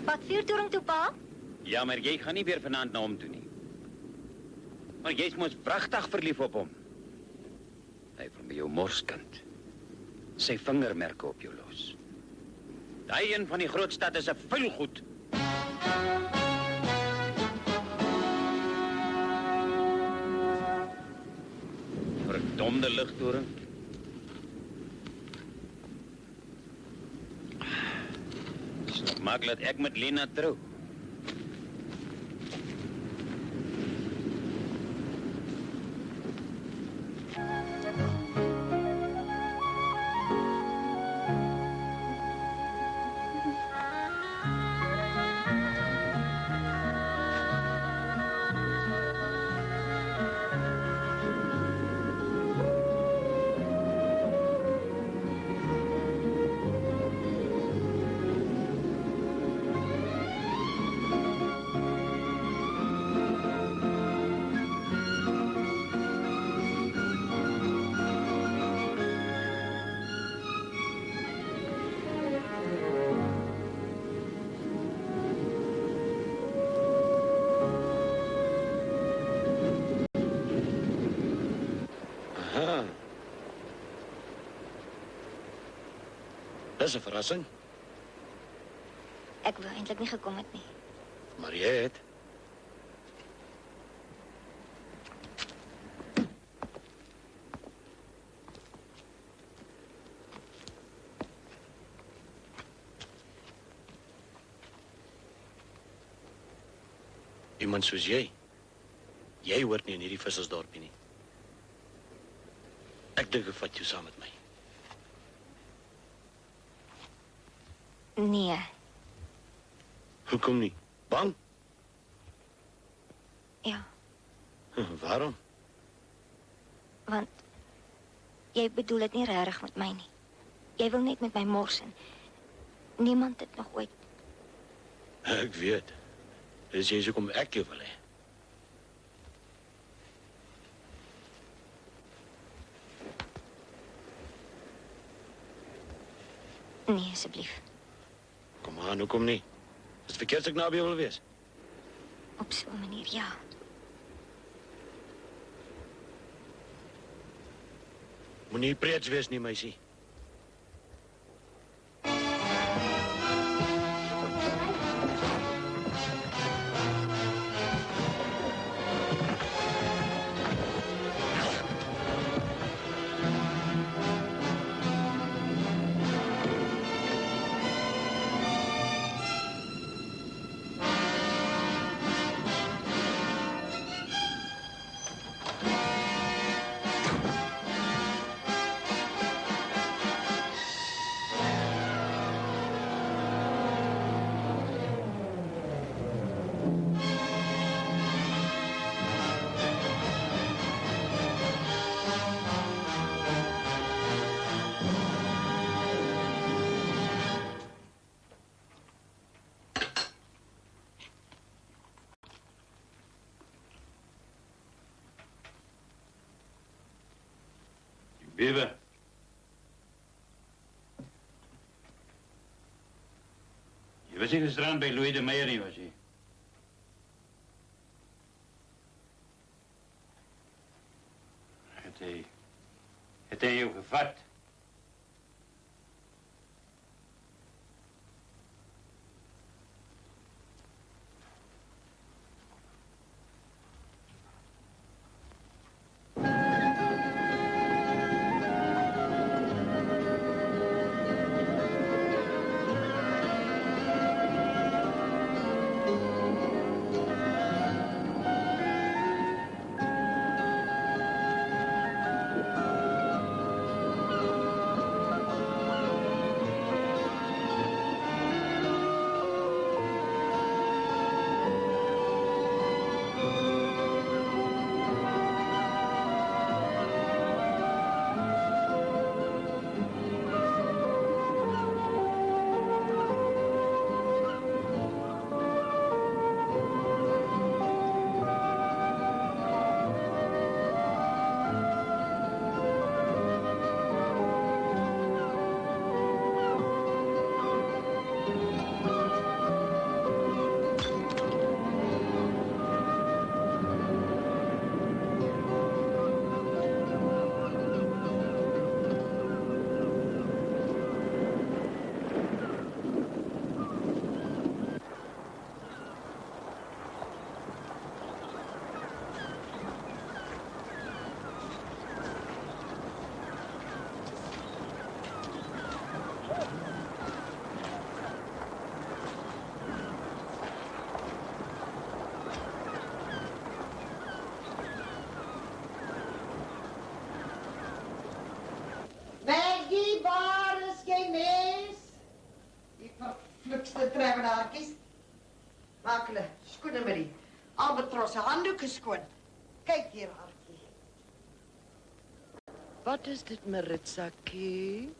Wat vuurtoring toe, pa? Ja, maar jy gaan nie weer vanaand na hom toe nie. Maar jy's mos pragtig verlief op hom. Hy wil met jou morskind. Sy vingermerke op jou los. Daai een van die groot stad is 'n vuilgoed. Verdomde ligtoring. Maak laat ek met Lena trou. Dis 'n verrassing, Ek wou eintlik nie gekom het nie. maar jy het. Iemand soos jy. Jy hoort nie in hierdie vissersdorpie nie. Ek dink ek vat jou saam met my. Nee, Hoekom nie? Bang? ja, Waarom? want jy bedoel dit nie regtig met my nie. Jy wil net met my mors en niemand het nog ooit... Ek weet. Dis jy hoekom ek jou wil hê. Nee, asseblief. Kom aan, hoekom nie? Is het verkeerd as ek naby jou wil wees? Op zo'n manier, ja. Moenie preets wees nie, meisie. Bewe. Jy was nie gisteraan by Louis de Meyer nie, was jy? Het hy jou gevat? de trefferhaartjes. Maak hulle skoene met die albatrosse handdoeken skoon. Kijk hier, Hartjie. Wat is dit, Maritsakie?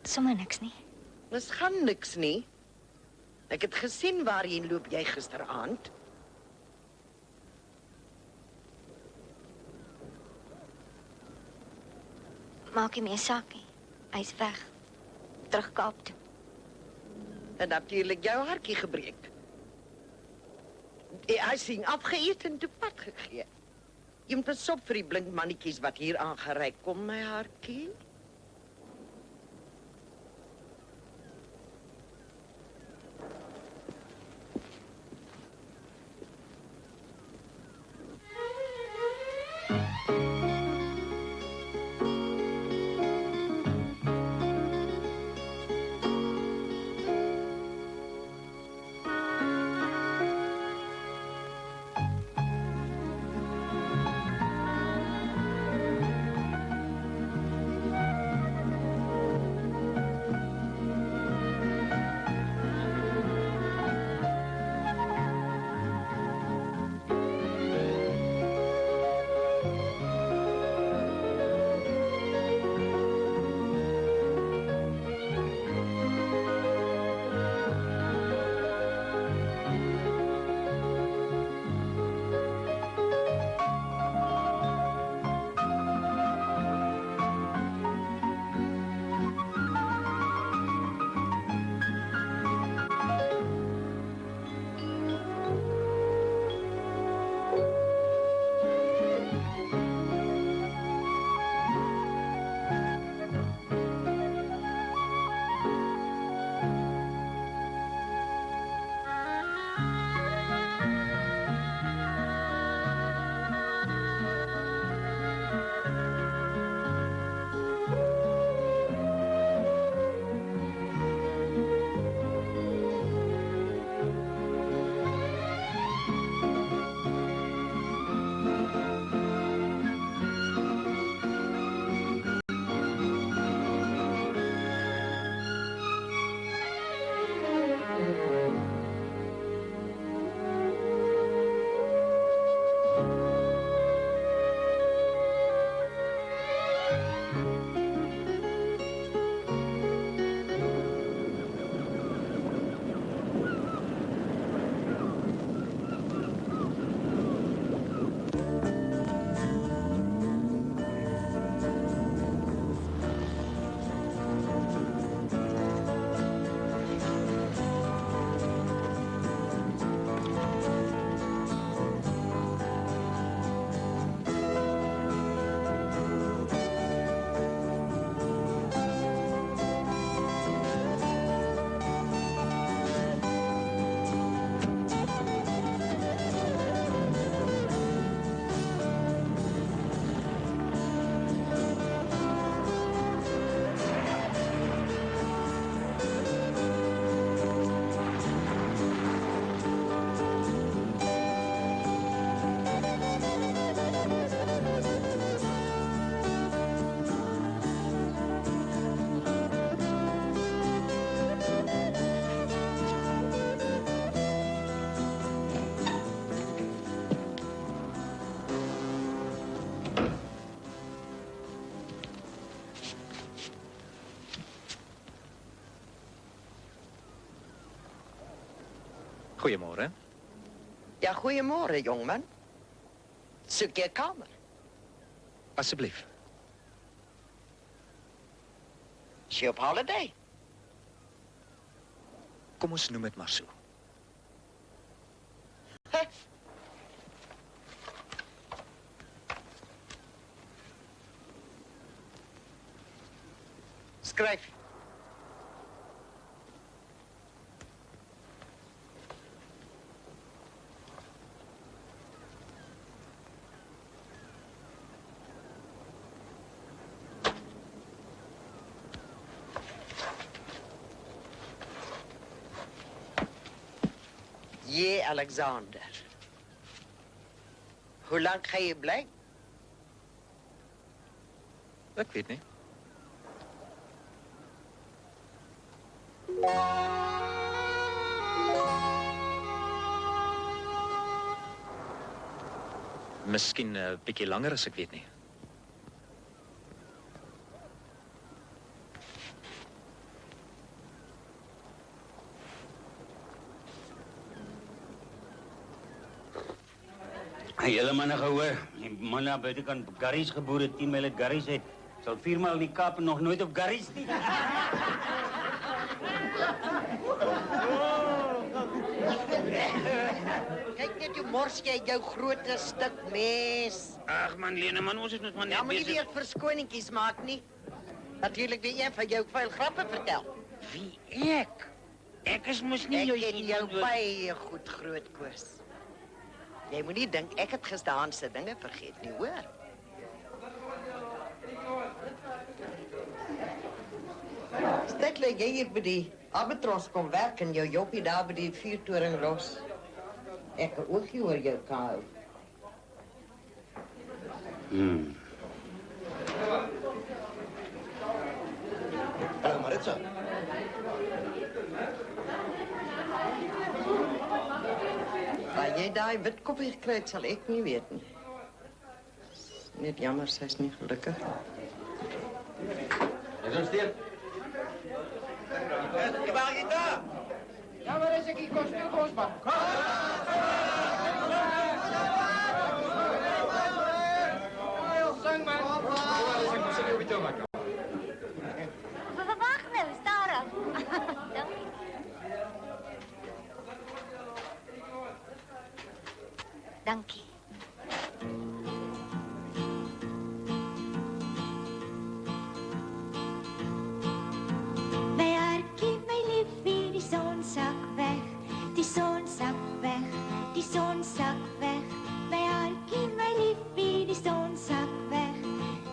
Sommer niks nie. Ons gaan niks nie. Ek het gesien waarheen loop jy gisteraand. Maak nie meer saak nie. Hy's weg. Terug Kaap toe. En natuurlijk jou hartjie gebreek. Hy sien afgeëet en toe pad gegee. Jy moet pas op vir die blink mannetjies wat hier aangereik kom, my hartjie. Goedemorgen. Ja, goeiemorgen, jongman. Zoek je kamer? Alsjeblieft. Is je op holiday? Kom ons noem het maar zo. Schrijf. J. Alexander. Hoe lang ga je blijven? Ik weet niet. Miskien 'n bietjie langer as ek weet nie. Julle manne gehoor, die man daar buitekant garries geboere 10 myl uit garries het. Sal 4 maal in die Kaap en nog nooit op garries nie. Kyk net hoe mors jy jou groot stuk mes. Ag man, Lene, man, ons is nog maar net Ja, moet nie weer verskoningkies maak nie. Natuurlik wie een van jou vuil grappe vertel. Wie ek? Ek is mos nie Ek juist ken jou baie goed, groot Koos. Jy moet nie dink ek het gisterhandse dinge vergeet nie, hoor. Stekle, jy hier by die Albatros kom werk en jou joppie daar by die vuurtoring los. Ek 'n oogie oor jou kan hou. Hallo Maritza. Waar jy daai wit koppie gekry het, sal ek nie weet nie. Net jammer, sy's nie gelukkig. Is ons stil? Jy waar jy daar? Ja, maar is ek hier kostuum kos man. Sing man. Wag nou, stadig. Dankie. My hartjie, my liefie, die son sak weg. Die son sak weg. Die son sak weg. My hartjie, my liefie, die son sak weg.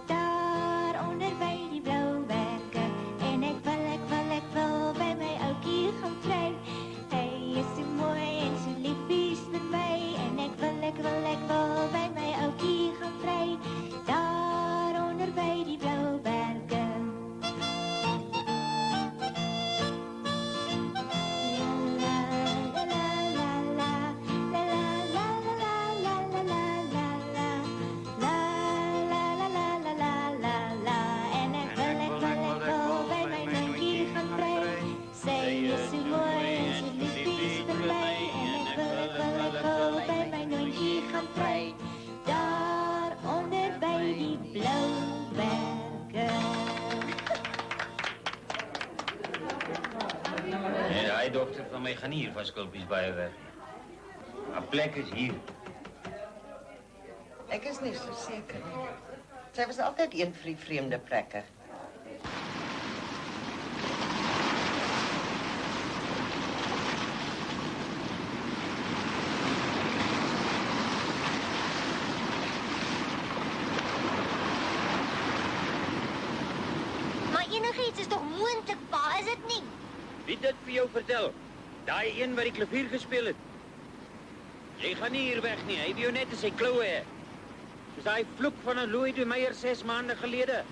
Daar onder by die blou berge. En ek wil by my ouetjie gaan vry. Hy is so mooi en so liefies met my. En ek wil by my ouetjie gaan vry. Daar onder by die blou berge. Daaronder by die blou berge. Nee, daai dokter van my gaan nie hier van skulpies baie weg nie. Haar plek is hier. Ek is nie so seker nie. Sy was altyd een vir die vreemde plekke. Maar enigiets is toch moontlik, pa, is dit nie? Wie dit vir jou vertel? Daai een wat die klavier gespeel het. Jy gaan nie hier weg nie. Hy het jou net in sy kloue hê. Dis daai vloek van 'n Louis de Meyer 6 maande gelede.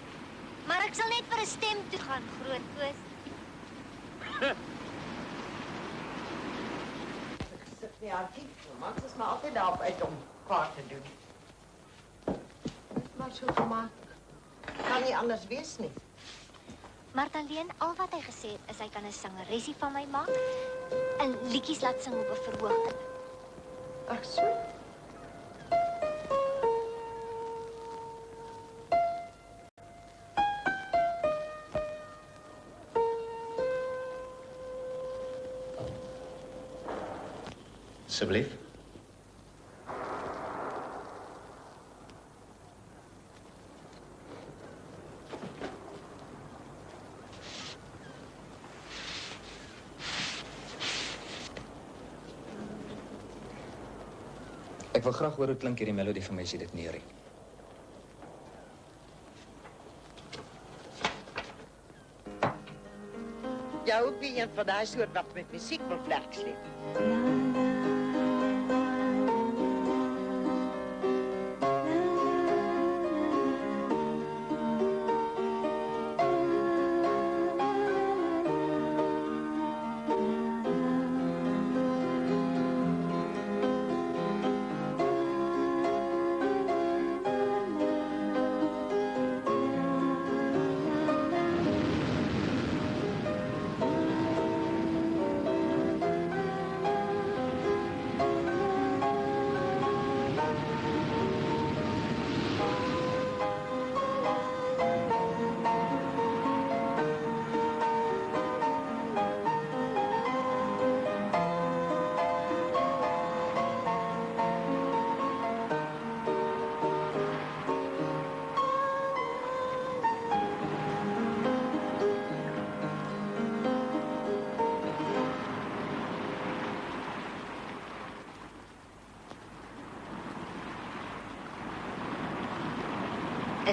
Maar ek sal net vir 'n stem toe gaan, groot Koos. Ek sit nie aan kyk, maar dit is maar altyd daarop uit om kwaad te doen. Maar so gemaak. Kan nie anders wees nie. Martaleen, al wat hy gesê het, is hy kan 'n sangeresie van my maak en liedjies laat sing op 'n verhoog. Ag so. Asseblief. Ek wil graag hoor hoe klink hierdie melodie van my as jy dit neerry. Jy ook nie een van daai soort wat met musiek wil vleksleep.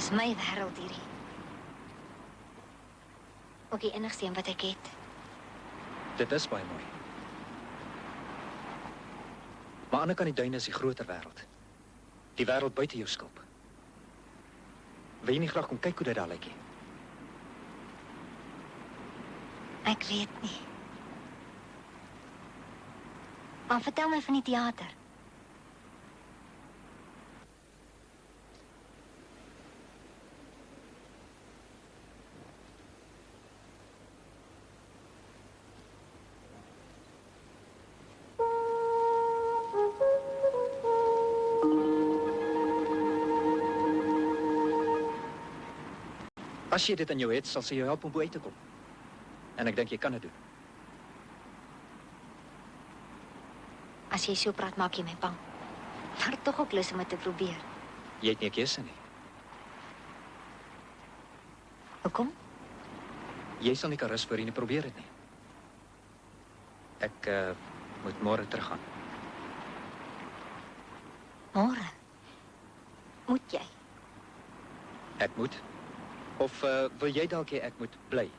Dis my wêreld hierdie. Ook die enigste een wat ek het. Dit is baie mooi. Maar aan die kant die duine is die groter wêreld. Die wêreld buite jou skulp. Wil jy nie graag kom kyk hoe dit daar lyk nie? Ek weet nie. Maar vertel my van die teater. As jy dit in jou het, sal sy jou help om bo uit te kom. En ek dink jy kan dit doen. As jy so praat, maak jy my bang. Maar tog ook lus om dit te probeer. Jy het nie 'n keuse nie. Hoekom? Jy sal nie kan rus voor jy nie probeer dit nie. Ek moet môre teruggaan. Môre. Moet jy? Ek moet. Of wil jy dalk hê ek moet bly?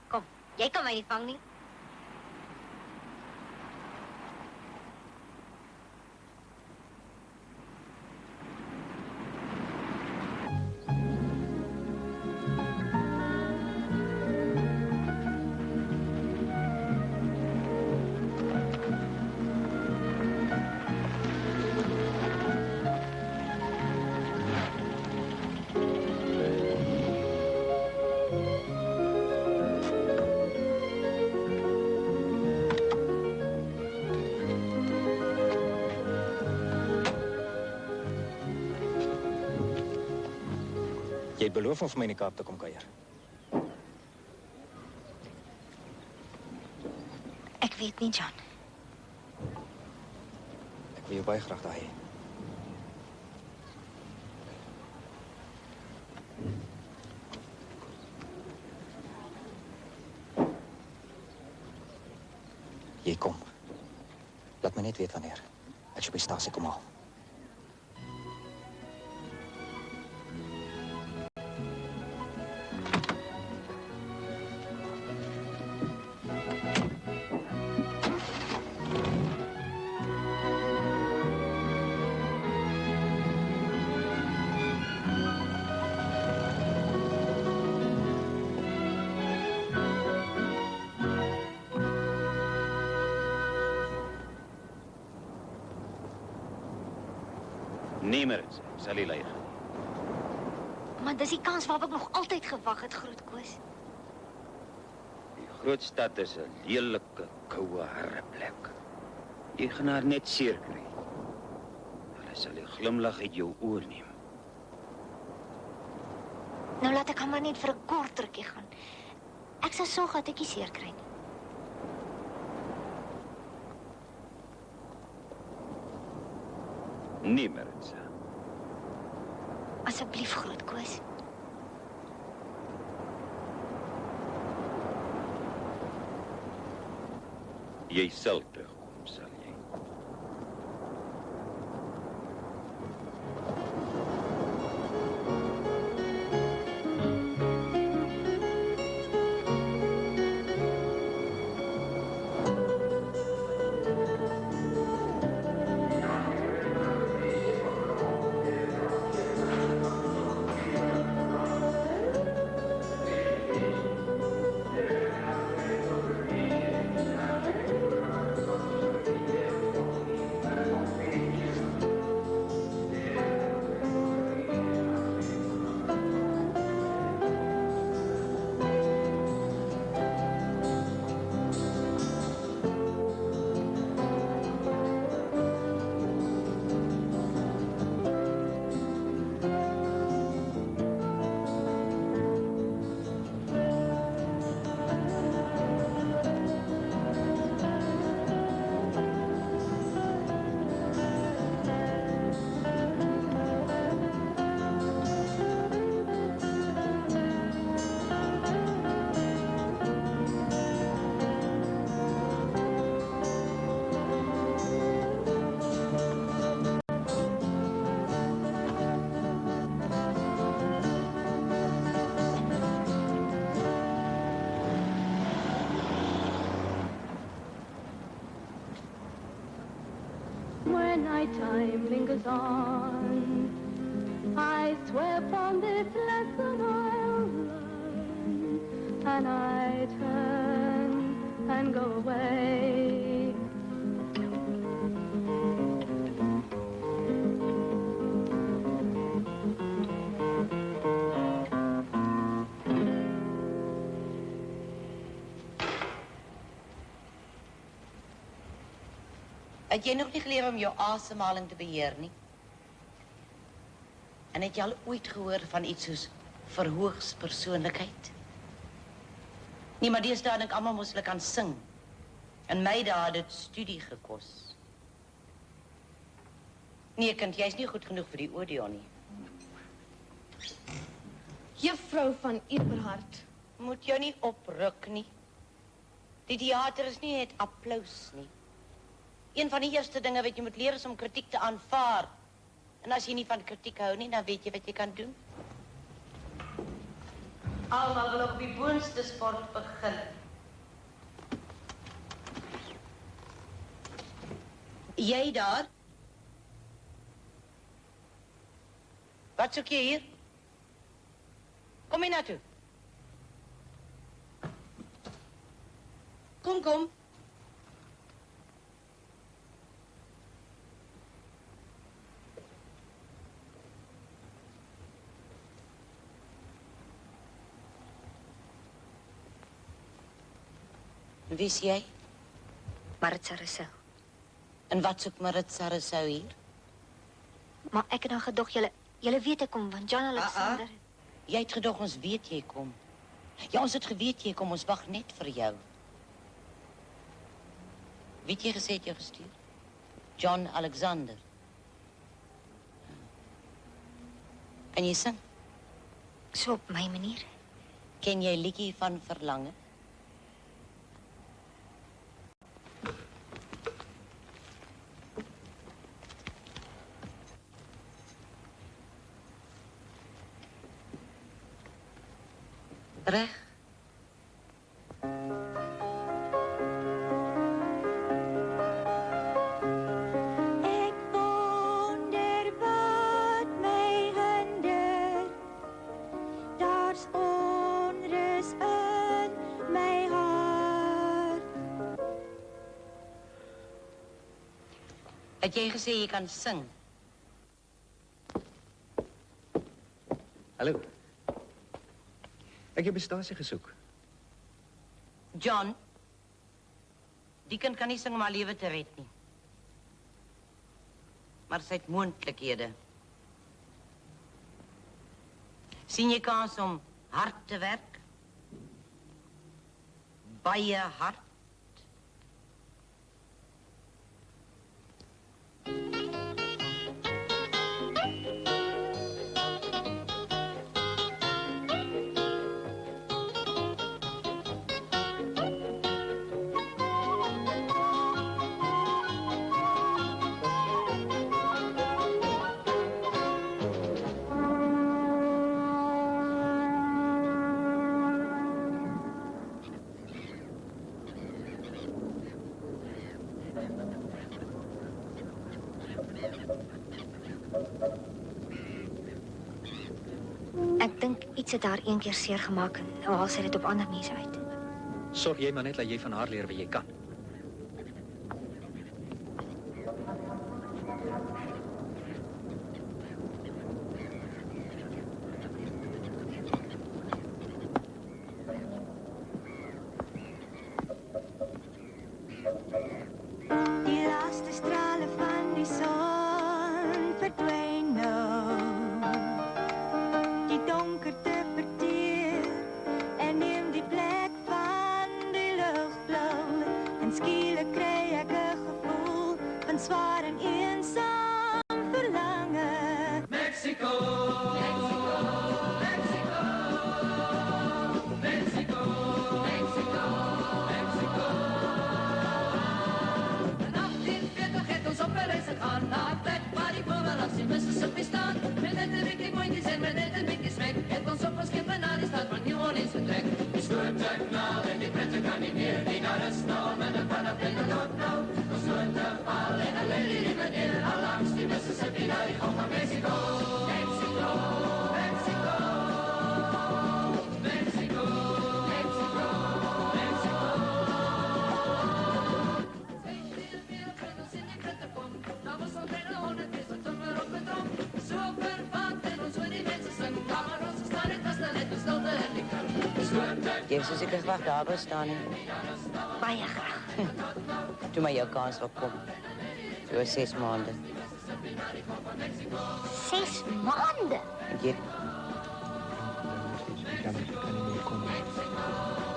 Kom, jy kan my nie vang nie. Jy het beloof om vir my in die Kaap te kom kuier. Ek weet nie, John. Ek wil jou baie graag daar hê. Jy kom. Laat my net weet wanneer. Ek sal by stasie kom haal. Nee, Maritza, ek sal nie ly gaan. Maar dis die kans waarop ek nog altyd gewag het, groot Koos. Die groot stad is 'n lelike, koue, harde plek. Jy gaan haar net seer kry. Hulle sal die glimlag uit jou oë neem. Nou laat ek hom maar net vir 'n kort rukkie gaan. Ek sal sorg dat ek nie seer kry nie. Nee, Maritza. Asseblief, groot Koos. Jy sal terugkom, sal jy. nighttime lingers on. I swear upon this lesson I'll learn, and I turn and go away. Het jy nog nie geleer om jou asemhaling te beheer nie? En het jy al ooit gehoor van iets soos verhoogspersoonlikheid? Nee, maar deesdae dink almal mos hulle kan sing. En my dae het dit studie gekos. Nee, kind, jy's nie goed genoeg vir die Odeon nie. Juffrou van Eberhard. Moet jou nie opruk nie. Die theater is nie net applaus nie. Een van die eerste dinge wat jy moet leer is om kritiek te aanvaar. En as jy nie van kritiek hou nie, dan weet jy wat jy kan doen. Almal wil op die boonste sport begin. Jy daar? Wat soek jy hier? Kom hier naartoe. Kom, kom. Wie is jy? Maritza Rousseau. En wat soek Maritza Rousseau hier? Maar ek het dan gedog, julle weet ek kom, want John Alexander... Jy het gedog ons weet jy kom. Ja, ons het geweet jy kom, ons wag net vir jou. Wie het jy gesê het jou gestuur? John Alexander. En jy sing? So op my manier. Ken jy liedjie van Verlange? Reg. Ek wonder wat my hinder. Daar's onrus in my hart. Het jy gesê jy kan sing? Hallo. Ek het bestasie gesoek. John, die kind kan nie sing om haar lewe te red nie. Maar sy het moontlikhede. Sien jy kans om hard te werk? Baie hard. Ek dink iets het haar een keer seer gemaak en nou haal sy dit op ander mense uit. Sorg jy maar net dat jy van haar leer wat jy kan. Die laaste strale van die son verdwyn nou. Die donkerte verteer en neem die plek van die luchtblauw. Jy het soos ek gewag daar wou staan nie. Baie graag. Toe maar jou kans wil kom. So 6 maande. 6 maande. Jy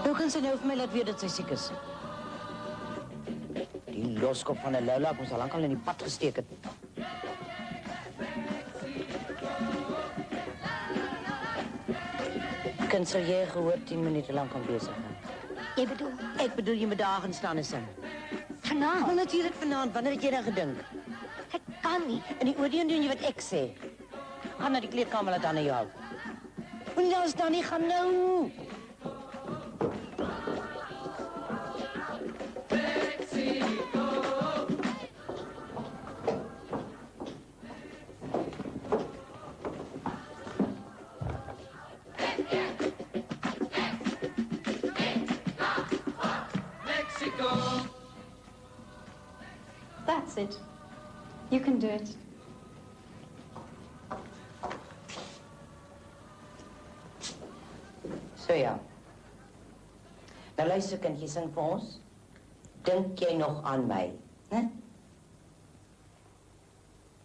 Hoe kan sy nou vir my laat weet dat sy siek is? Die loskop van 'n Lola moes al lank al in die pad gesteek het. Kind, sal jy gehoor 10 minute lank kan besig gaan? Jy bedoel, Ek bedoel jy moet daar gaan staan en sing. vanaand? Maar natuurlik vanaand, wanneer het jy dan gedink? Ek kan nie. En die oordeel doen jy wat ek sê. Gaan na die kleedkamer, laat dan na jou. Moenie daar staan nie, gaan nou. That's it. You can do it. So ja. Nou luister, kind, jy sing vir ons. Dink jy nog aan my, né?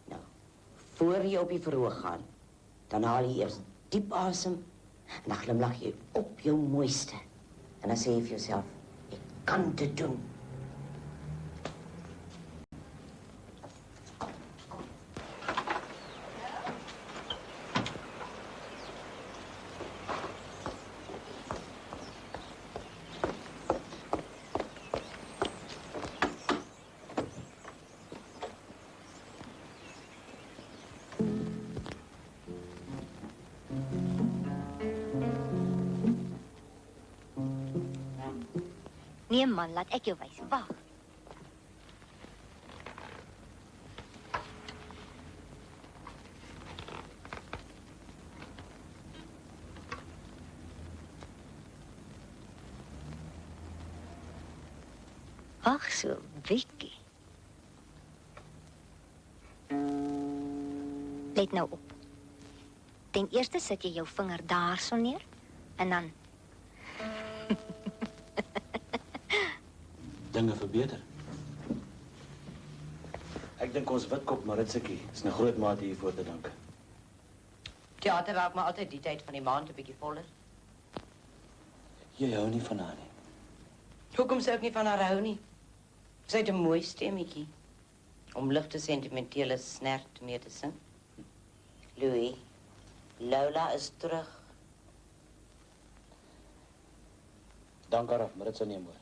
Nou, voor jy op die verhoog gaan, dan haal jy eers diep asem en dan glimlag jy op jou mooiste. En dan sê jy vir jouself, ek kan dit doen. Nee man, laat ek jou wys. Wag. Ag so, Vicky. Let nou op. Ten eerste sit jy jou vinger daarso neer en dan Dinge verbeter. Ek dink ons Witkop Maritsikkie is 'n groot mate hiervoor te danke. Theater raak maar altyd die tyd van die maand 'n bietjie voller. Jy hou nie van haar nie. Hoekom sou ek nie van haar hou nie? Sy het 'n mooi stemmetjie om ligte sentimentele snert mee te sing. Louis, Lola is terug. Dank haar af, maar dit sou nie moer.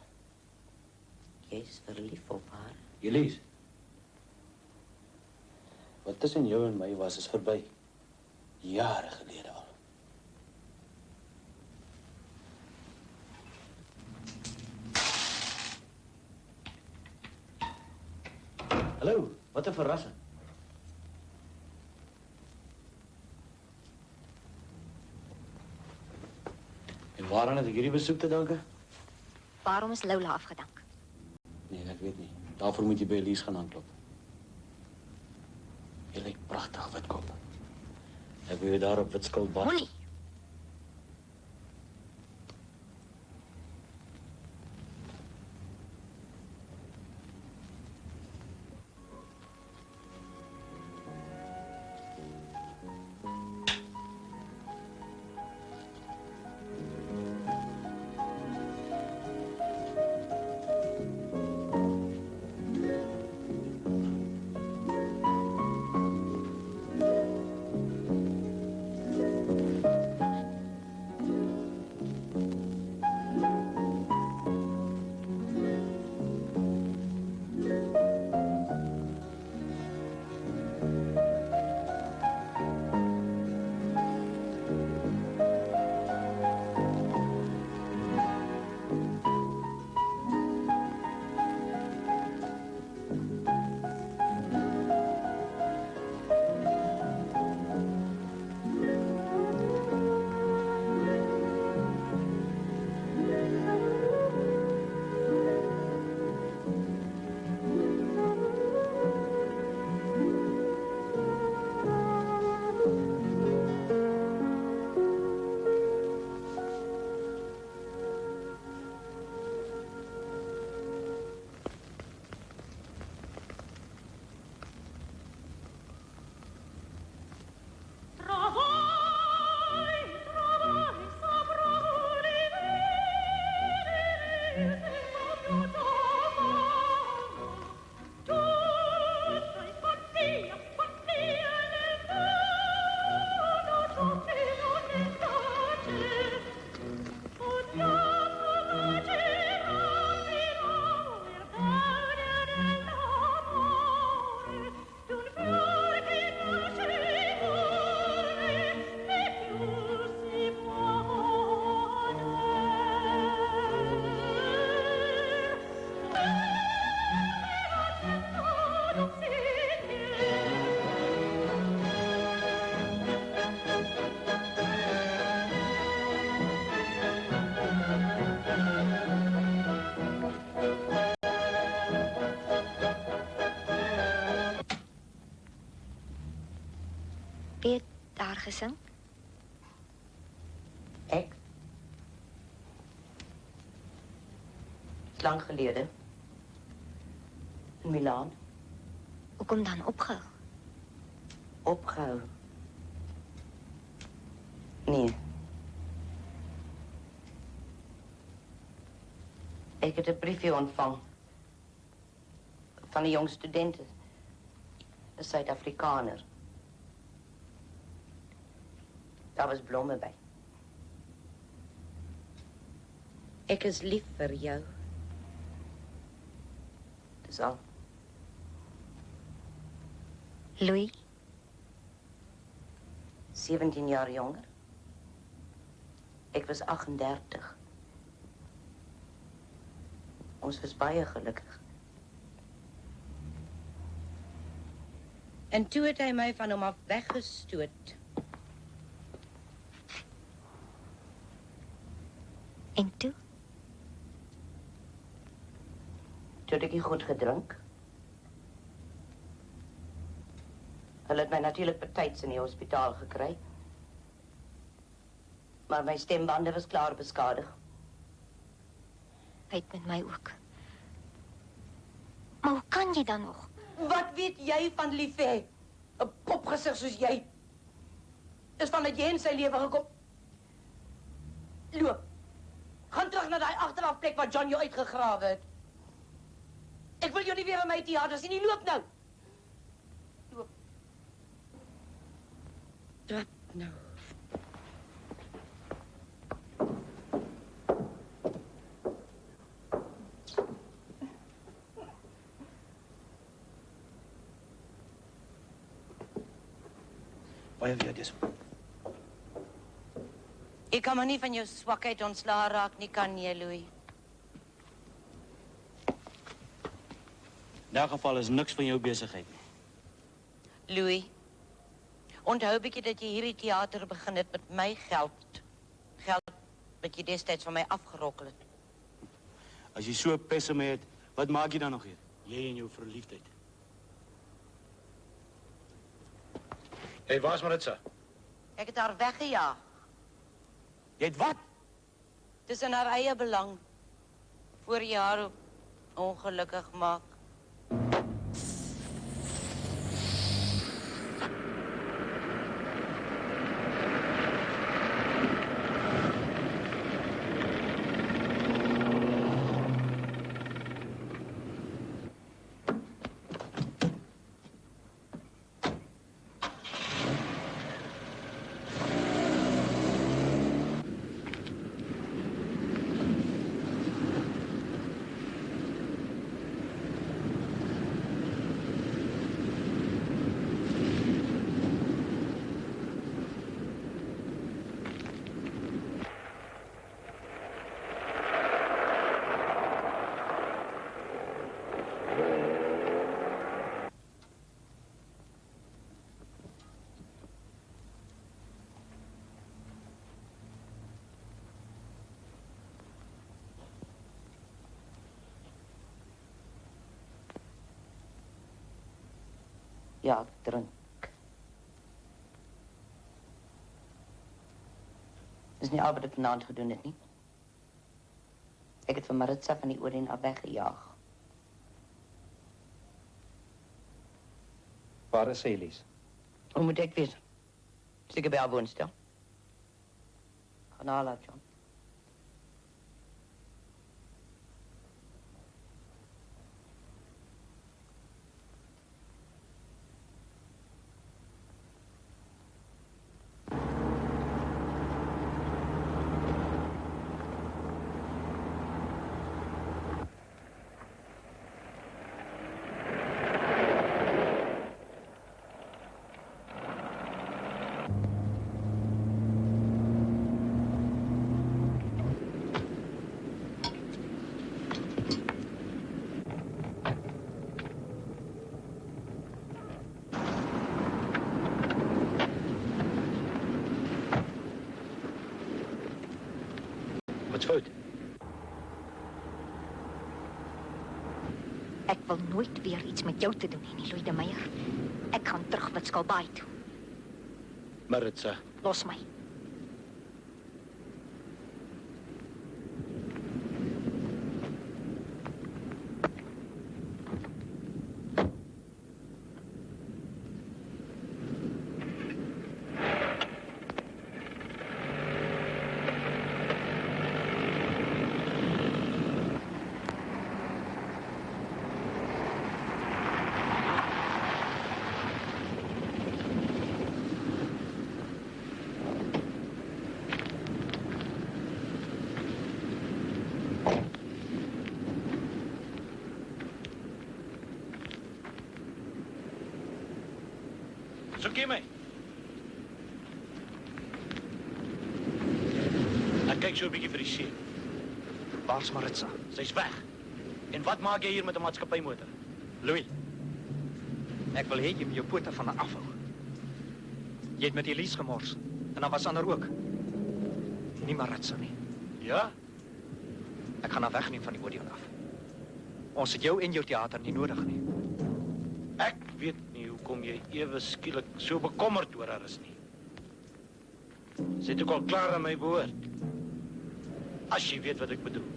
Jy is verlief op haar. Elise. Wat tussen jou en my was, is verby. Jare gelede al. Hallo, wat 'n verrassing. En waaraan het ek hierdie besoek te danke? waarom is Lola afgedank? Nee, ek weet nie. Daarvoor moet jy by Elise gaan aanklop. Jy lyk pragtig, Witkop. Ek wil jy daar op Witskil bad. Moenie. gesing? Ek? Is lang gelede. In Milaan. Hoekom dan opgehou? Opgehou. Nee. Ek het 'n briefie ontvang van 'n jong student, 'n Suid-Afrikaner. Daar was blomme by. Ek is lief vir jou. Dis al. Louis, 17 jaar jonger. Ek was 38. Ons was baie gelukkig. En toe het hy my van hom af weggestoot. en toe? Toe het ek nie goed gedrink. Hulle het my natuurlik betyds in die hospitaal gekry. Maar my stembande was klaar beskadig. Hy het met my ook. Maar hoe kan jy dan nog? Wat weet jy van lief hê? 'n popgesig soos jy. Is vanuit jy in sy lewe gekom. Loop. Gaan terug na daai agterafplek waar John jou uitgegrawe het. Ek wil jou nie weer in my teater sien nie. Loop nou. Loop. Trap nou. Baie weer dis. Ek kan maar nie van jou swakheid ontslae raak nie, kan jy, Louis? In elk geval is niks van jou besigheid nie. Louis, onthou bietjie dat jy hierdie teater begin het met my geld. Geld wat jy destyds van my afgerokkel het. As jy so pes mee het, wat maak jy dan nog hier? Jy en jou verliefdheid. Hey, waar's Maritza? Ek het haar weggejaag. Jy het wat? Dis in haar eie belang. Voor jy haar ongelukkig maak. Ja, ek drink. Dis nie al wat ek vanaand gedoen het nie. Ek het van Maritza van die Oorlog af weggejaag. Waar is Elise? Hoe moet ek weet? Seker by haar woonstel. Gaan haal haar, John. Wat's fout? Ek wil nooit weer iets met jou te doen hê nie, Louis de Meyer. Ek gaan terug met Skalbaai toe. Maritza, Los my. soek jy my? Ek kyk so 'n bietjie vir die see. Waar's Maritza? Sy's weg. En wat maak jy hier met 'n maatskappymotor? Louis, ek wil hê jy moet jou pote van haar afhou. Jy het met Elise gemors, en dan was ander ook. Nie Maritza nie. Ja? Ek gaan haar wegneem van die Odeon af. Ons het jou en jou teater nie nodig nie. Ek weet nie hoekom jy ewe skielik so bekommerd oor haar is nie. Sy het ook al klaar aan my behoort. As jy weet wat ek bedoel.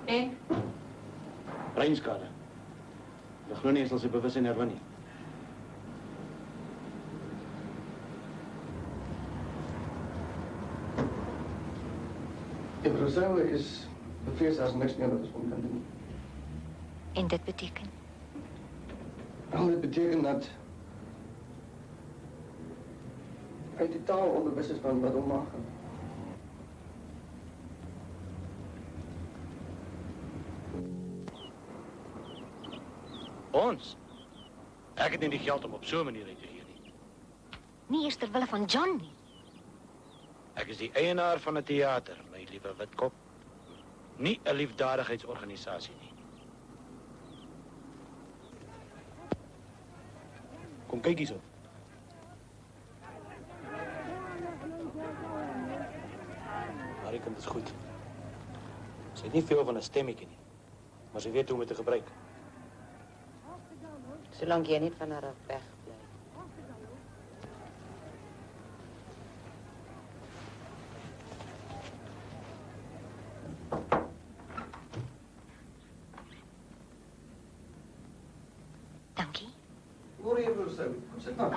En? Breinskade. Ek glo nie eens al sy bewussyn herwin nie. If Rousseau is bevreesd, daar is niks meer wat ons om kan doen. En dit beteken? Al dit beteken dat hy totaal onbewus is van wat hom aangaan. Ons? Ek het nie die geld om op so 'n manier uit te gee nie. Nie eers ter wille van John nie. Ek is die eienaar van 'n teater, my liewe Witkop. Nie 'n liefdadigheidsorganisasie nie. Kom kyk hierso. Harry kind is goed. Sy het nie veel van 'n stemmetjie nie, maar sy weet hoe om dit te gebruik. Zolang jy niet van haar af wegblijft. Dankie. Hoor jy broer Sou, kom sit nou.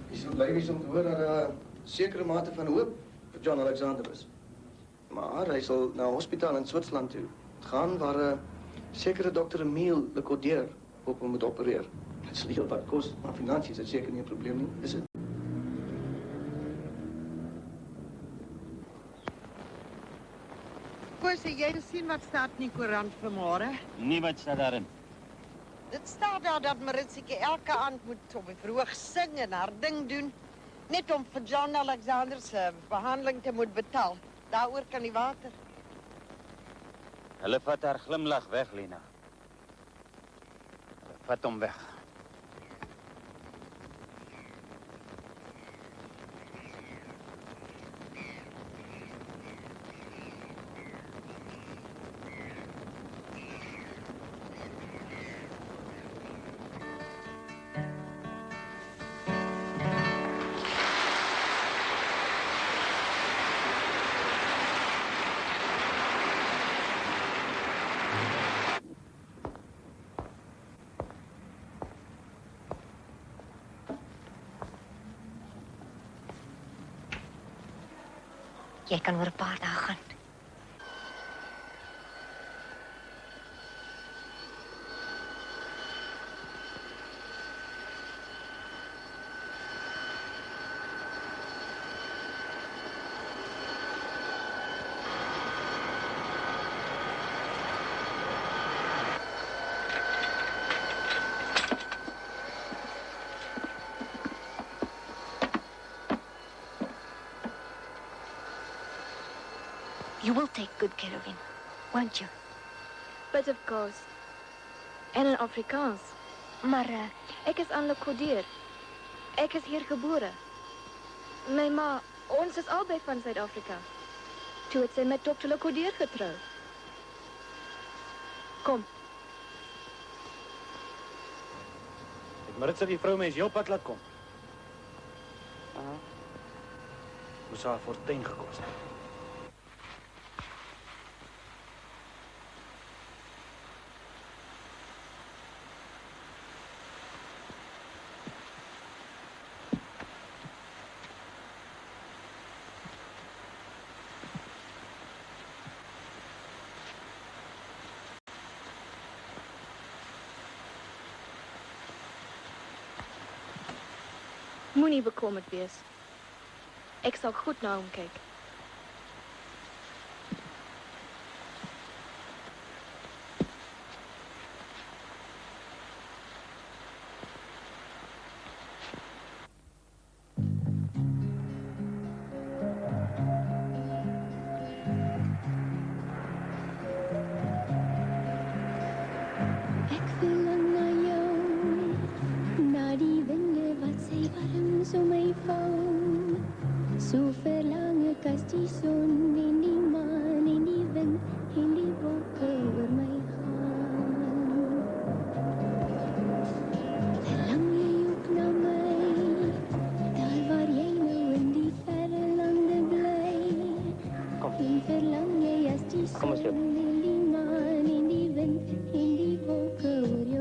Ek sou bly wees om te hoor dat daar 'n sekere mate van hoop vir John Alexander is. Maar hy sal na 'n hospitaal in Switserland toe gaan waar 'n sekere dokter Emile Lecordier op hom moet opereer. Dit sal heel wat kos, maar finansies is dit seker nie 'n probleem nie, is dit? Koos, het jy gesien wat staat in die koerant vanmôre? Nie wat staat daarin. Dit staat daar dat Maritsiekie elke aand moet op die verhoog sing en haar ding doen, net om vir John Alexander se behandeling te moet betaal. Daaroor kan die water. Hulle vat haar glimlag weg, Lena. Hulle vat hom weg. Jy kan oor 'n paar dae gaan. You will take good care of him, won't you? But of course. En in Afrikaans. Maar Ek is Anne Lecordier. Ek is hier gebore. My ma, ons is albei van Suid-Afrika. Toe het sy met Dr. Lecordier getrou. Kom, Het Maritza die vrou mens heel pad laat kom. Moes haar fortuin gekos het. moenie bekommerd wees. Ek sal goed na hom kyk. Ek verlang na jou, na die winde wat sy warm so my vou. So verlang ek as die son en die maan en die wind en die wolke oor my gaan. Verlang jy ook na my, daar waar jy nou in die verre lande bly. En verlang jy as die son en die maan en die wind en die wolke oor jou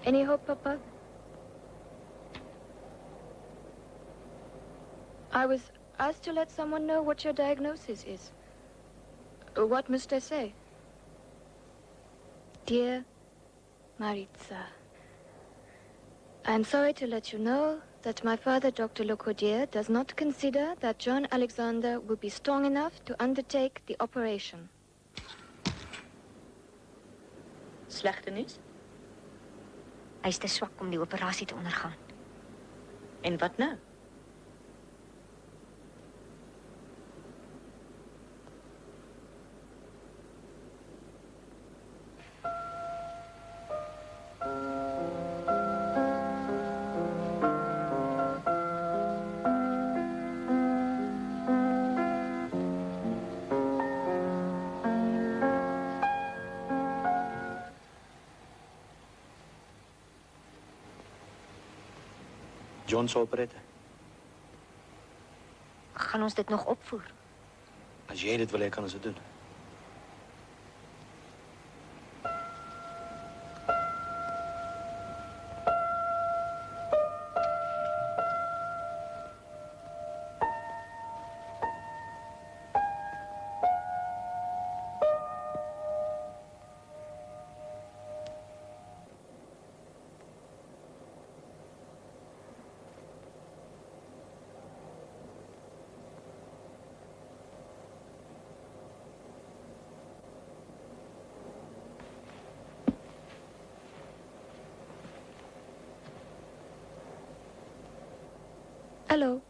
Any hope, Papa? I was asked to let someone know what your diagnosis is. What must I say? Dear Maritza, I'm sorry to let you know that my father, Dr. Locodier, does not consider that John Alexander will be strong enough to undertake the operation. Slegte nuus? Hy is te swak om die operasie te ondergaan. En wat nou? John sal oprette. Gaan ons dit nog opvoer? As jy dit wil hê, kan ons dit doen. Hallo.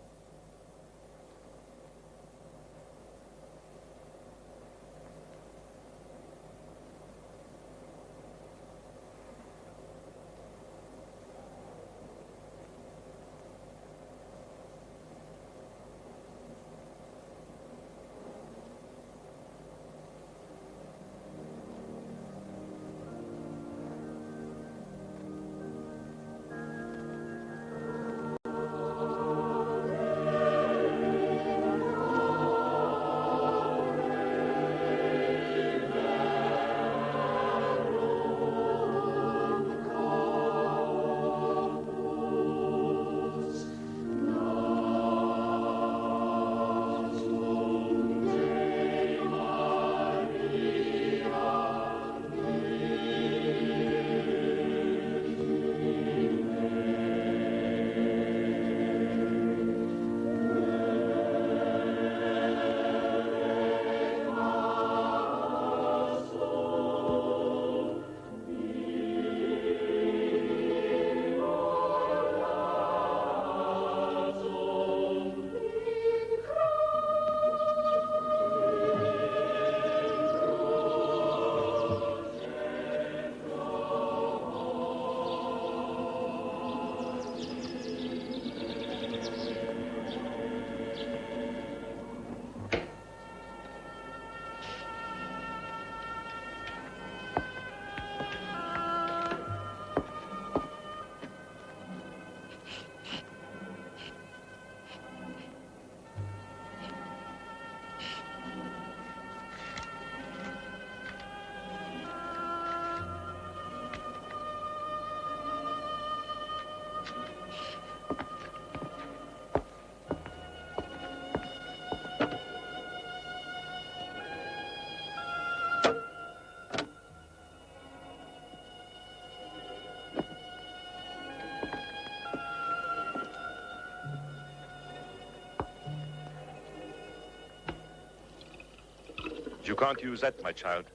You can't use that, my child.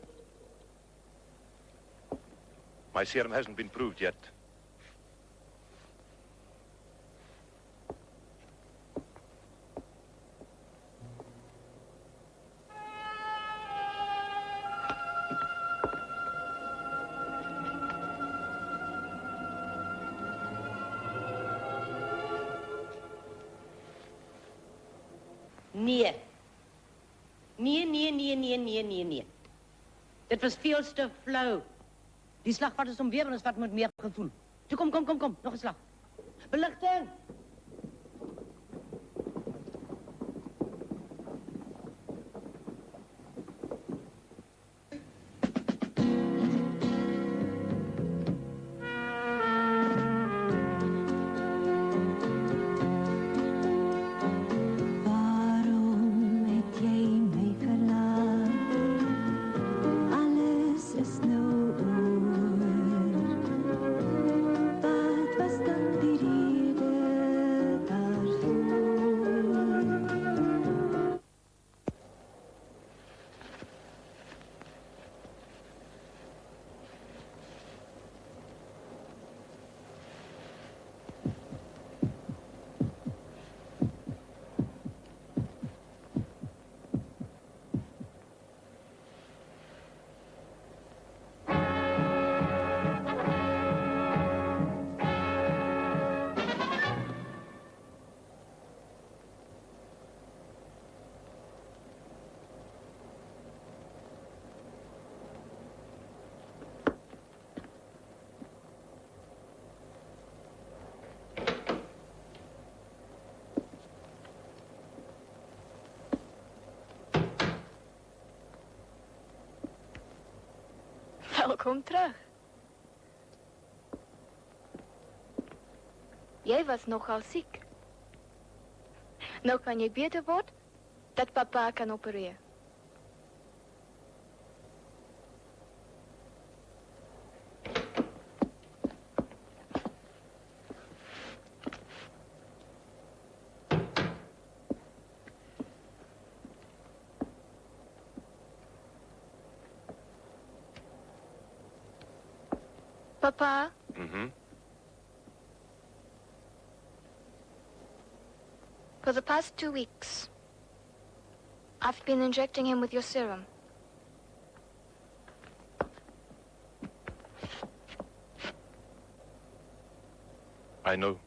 My serum hasn't been proved yet. Nee. Nee. Dit was veel te flauw. Die slag wat ons omweer is wat met meer gevoel. Toe kom. Nog een slag. Belichting! Welkom terug. Jij was nogal ziek. Nou kan je beter worden dat papa kan opereren. Papa, for the past 2 weeks, I've been injecting him with your serum. I know.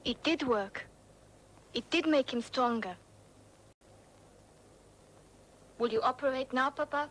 It did work. It did make him stronger. Will you operate now, Papa?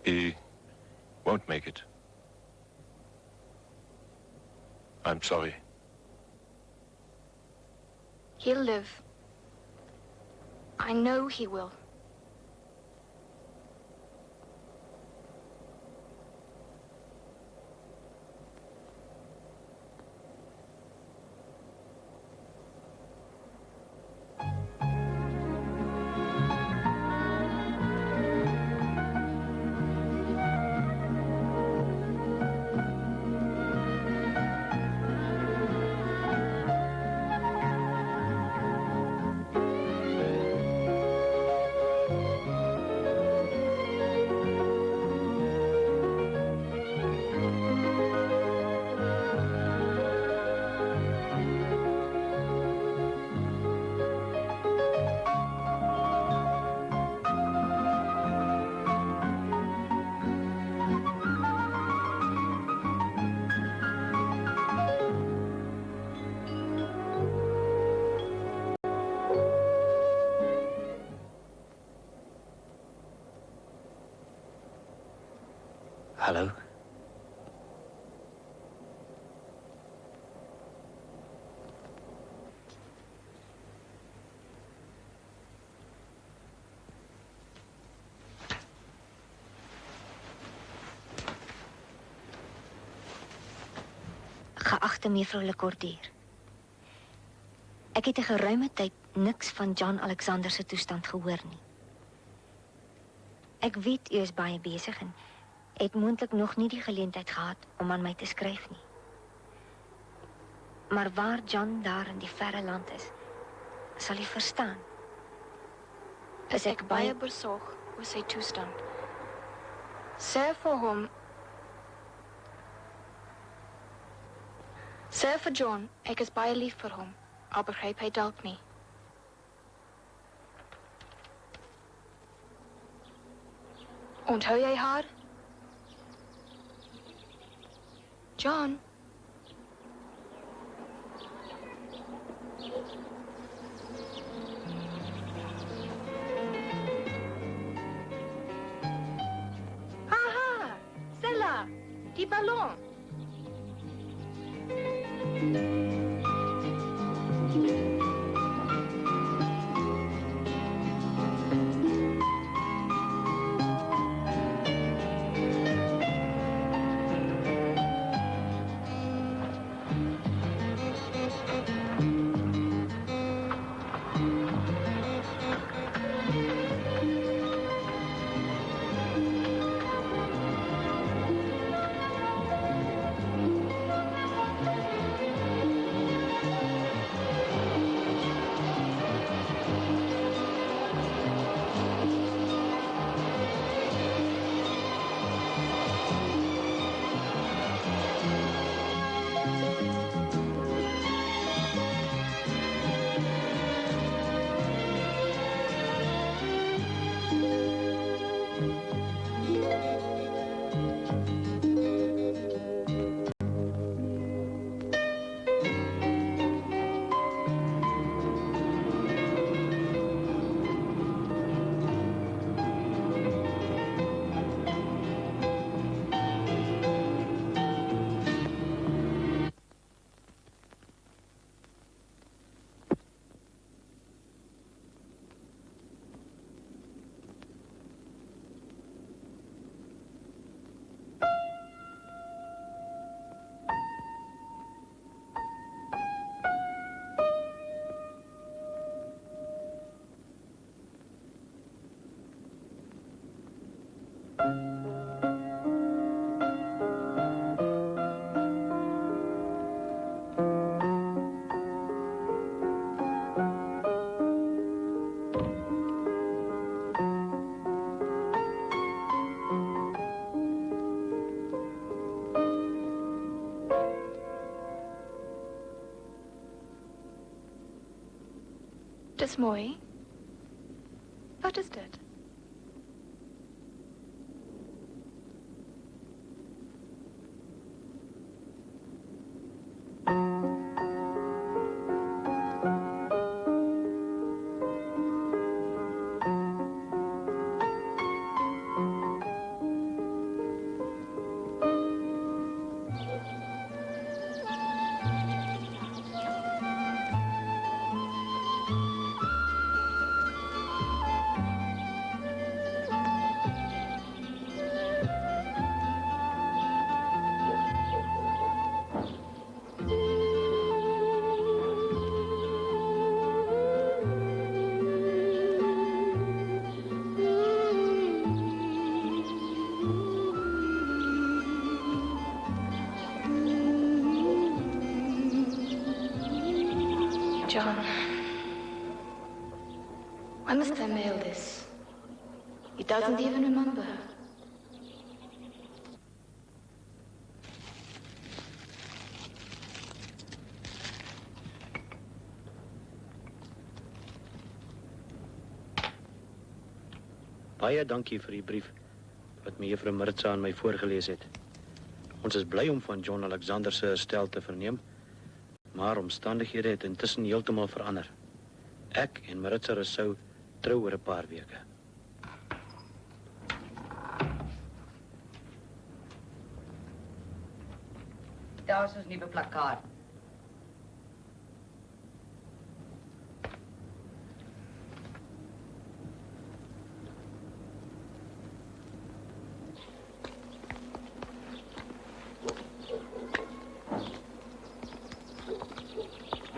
He won't make it. I'm sorry. He'll live. I know he will. Hallo. Geagte mevrou Lecordier. Ek het 'n geruime tyd niks van John Alexander se toestand gehoor nie. Ek weet u is baie besig en het moontlik nog nie die geleentheid gehad om aan my te skryf nie. Maar waar John daar in die verre land is, sal u verstaan. Is ek baie besorg oor sy toestand. Sê vir hom, sê vir John, ek is baie lief vir hom, al begryp hy dalk nie. Onthou jy haar? John? Haha, Stella, die ballon. Dis mooi. Wat is dit? John, why must I mail this? He doesn't even remember her. Baie dankie vir die brief wat mevrou Maritza aan my voorgelees het. Ons is bly om van John Alexander se herstel te verneem, maar omstandighede het intussen heeltemal verander. Ek en Maritza Rousseau trou oor 'n paar weke. Daar is ons nuwe plakkaat.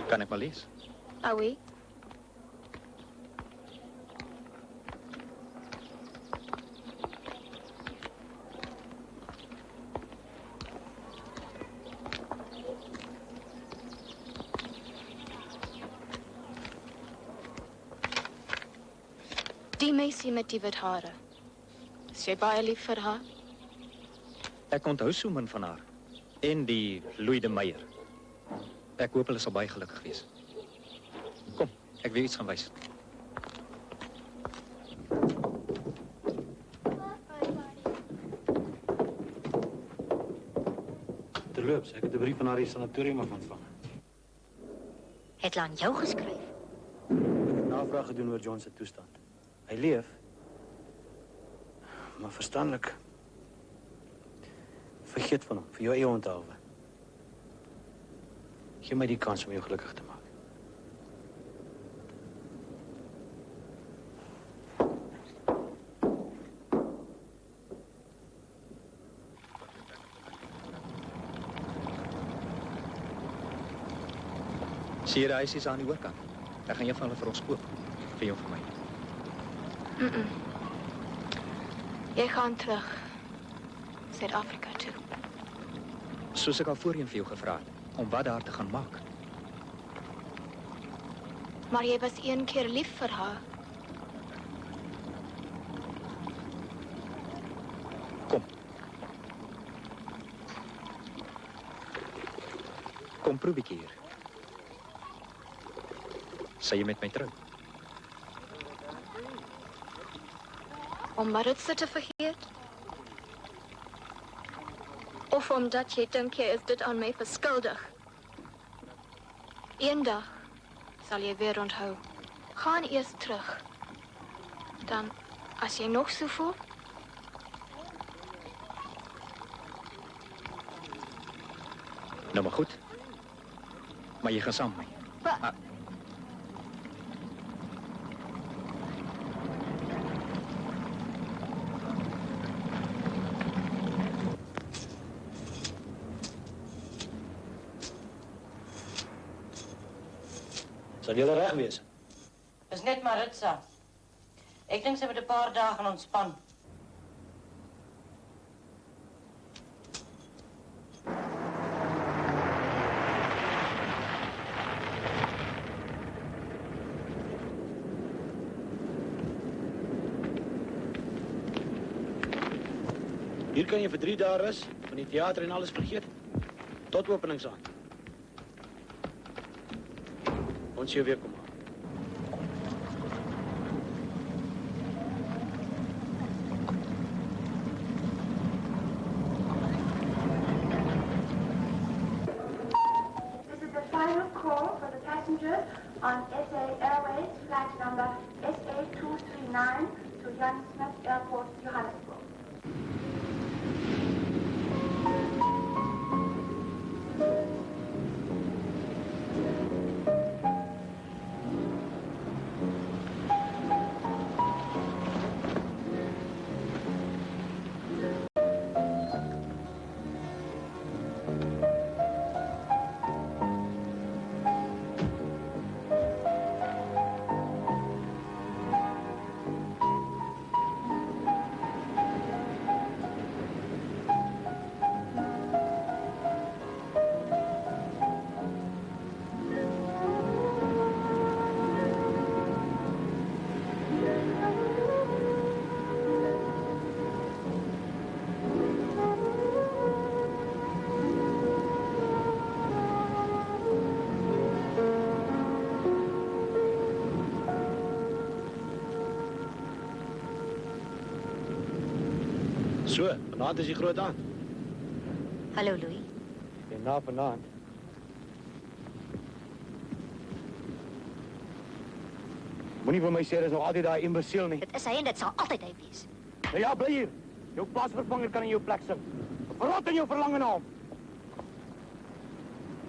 Kan ek maar lees? Ah oui? Die meisie met die wit hare. Is jy baie lief vir haar? Ek onthou so min van haar. En die Louis de Meyer. Ek hoop hulle sal baie gelukkig wees. Kom, ek wil iets gaan wys. Terloops, ek het 'n brief van haar sanatorium af ontvang. Het hulle aan jou geskryf? Ek het navraag gedoen oor John se toestand. Hy leef, maar verstandelik. Vergeet van hom, vir jou eie onthaalwe. Geef my die kans om jou gelukkig te maak. Sien jy die huisies aan die oorkant? Ek gaan een van hulle vir ons koop. Vir jou en vir my. Jy gaan terug Suid-Afrika toe. Soos ek al voorheen vir jou gevra het, om wat daar te gaan maak. Maar jy was een keer lief vir haar. Kom. Kom, probeer hier. Sal jy met my trou? Om Maritza te vergeet? Of omdat jy dink jy is dit aan my verskuldig? Eendag sal jy weer onthou. Gaan eers terug. Dan, as jy nog so voel, nou maar goed. Maar jy gaan saam met my. Wat? Sal jy reg wees? Dis net Maritza. Ek dink sy moet 'n paar dae gaan ontspan. Hier kan jy vir 3 dae rus, van die teater en alles vergeet. Tot openingsaand. Ons jou weer kom aan. This is the final call for the passengers on SA Airways flight number SA239 to Jan Smith Airport, Johannesburg. So, vanaand is die groot aand. Hallo, Louis. En na vanaand. Moenie vir my sê dis nog altyd daai imbesiel nie. Dit is hy en dit sal altyd hy wees. Nou ja, bly hier. Jou plaasvervanger kan in jou plek sit. Verrot in jou verlange na hom.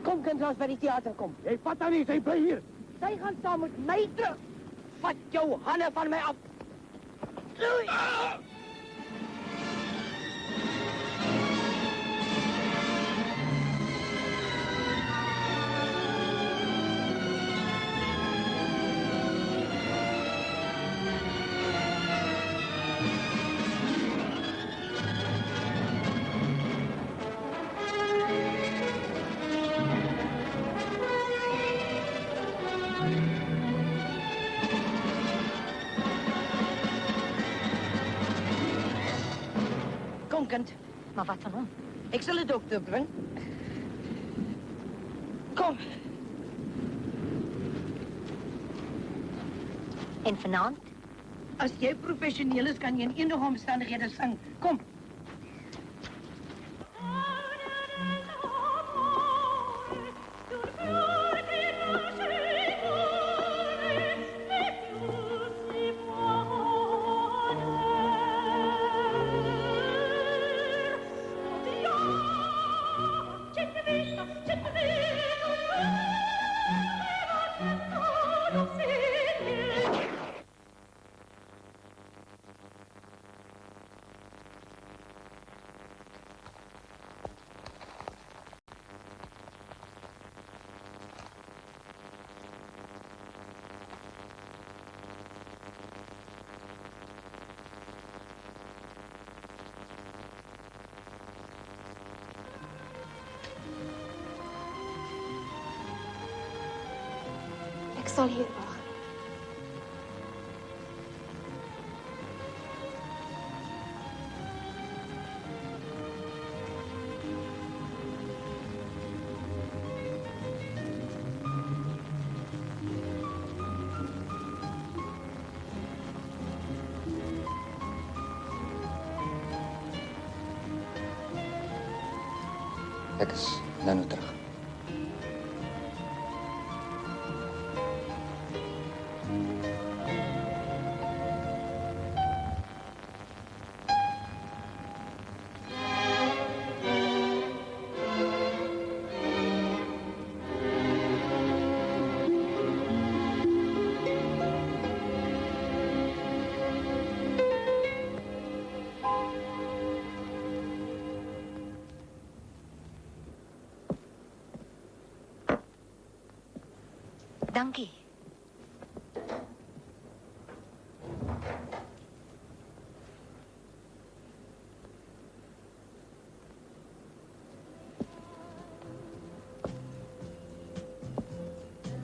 Kom kind, ons by die teater kom. Jy vat haar nie, sy bly hier. Sy gaan saam met my terug. Vat jou hande van my af. Oei. Kom kind. Maar wat van hom? Ek sal 'n dokter bring. Kom. En vanaand? As jy professioneel is, kan jy in enige omstandighede sing. Kom. Ek sal hier wag. Ek is nou terug. Dankie.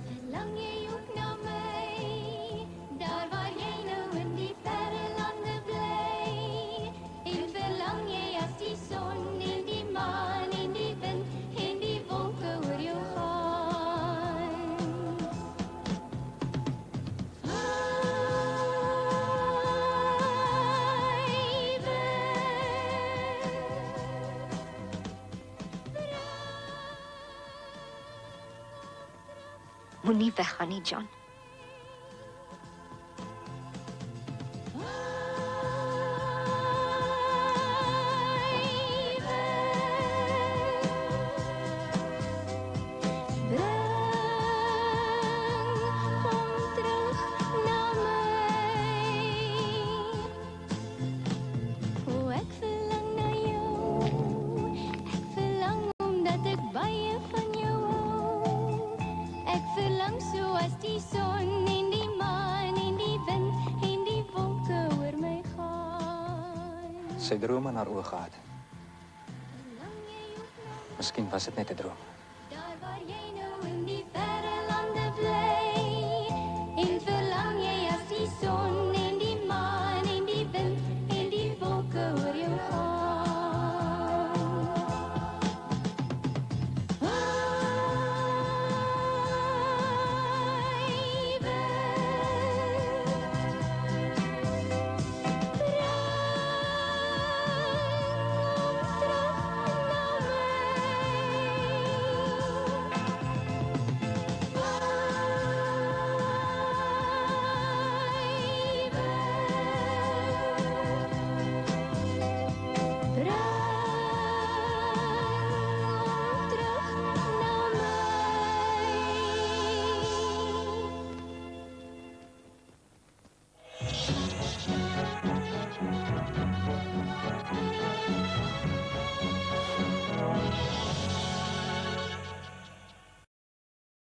Verlang jy ook na my, daar waar jy nou in die verre lande bly? En verlang jy as die son en die maan en die wind en die wolke oor jou gaan? Moenie weggaan nie, John. Sy drome in haar oë gehad. Miskien was dit net 'n droom.